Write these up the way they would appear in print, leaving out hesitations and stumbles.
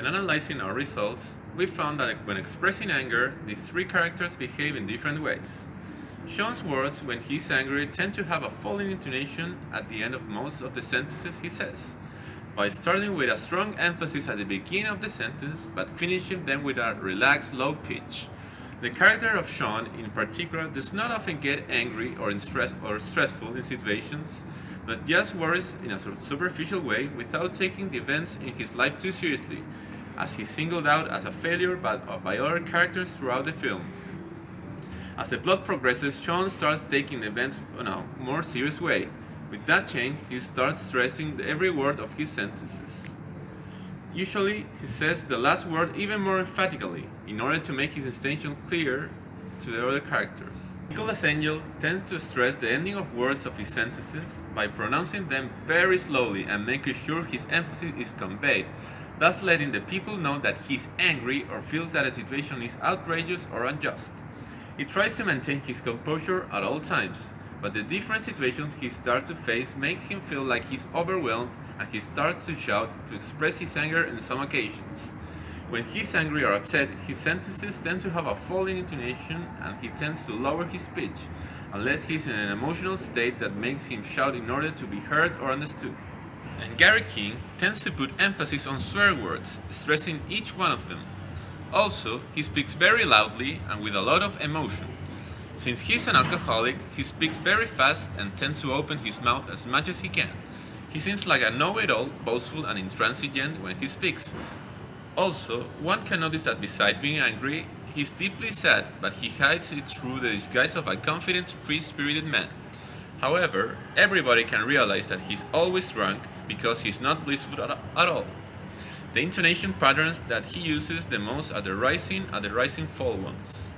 When analyzing our results, we found that when expressing anger, these three characters behave in different ways. Sean's words when he's angry tend to have a falling intonation at the end of most of the sentences he says, by starting with a strong emphasis at the beginning of the sentence but finishing them with a relaxed low pitch. The character of Sean, in particular, does not often get angry or stressful in situations, but just worries in a superficial way without taking the events in his life too seriously, as he's singled out as a failure by other characters throughout the film. As the plot progresses, Sean starts taking the events in a more serious way. With that change, he starts stressing every word of his sentences. Usually, he says the last word even more emphatically, in order to make his intention clear to the other characters. Nicholas Angel tends to stress the ending of words of his sentences by pronouncing them very slowly and making sure his emphasis is conveyed, thus letting the people know that he's angry or feels that a situation is outrageous or unjust. He tries to maintain his composure at all times, but the different situations he starts to face make him feel like he's overwhelmed, and he starts to shout to express his anger on some occasions. When he's angry or upset, his sentences tend to have a falling intonation and he tends to lower his pitch, unless he's in an emotional state that makes him shout in order to be heard or understood. And Gary King tends to put emphasis on swear words, stressing each one of them. Also, he speaks very loudly and with a lot of emotion. Since he's an alcoholic, he speaks very fast and tends to open his mouth as much as he can. He seems like a know-it-all, boastful and intransigent when he speaks. Also, one can notice that besides being angry, he's deeply sad, but he hides it through the disguise of a confident, free-spirited man. However, everybody can realize that he's always drunk because he's not blissful at all. The intonation patterns that he uses the most are the rising and the rising fall ones.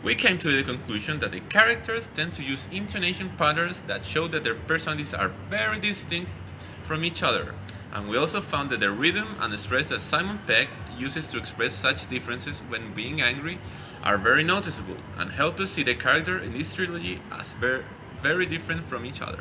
We came to the conclusion that the characters tend to use intonation patterns that show that their personalities are very distinct from each other, and we also found that the rhythm and the stress that Simon Pegg uses to express such differences when being angry are very noticeable and help us see the character in this trilogy as very different from each other.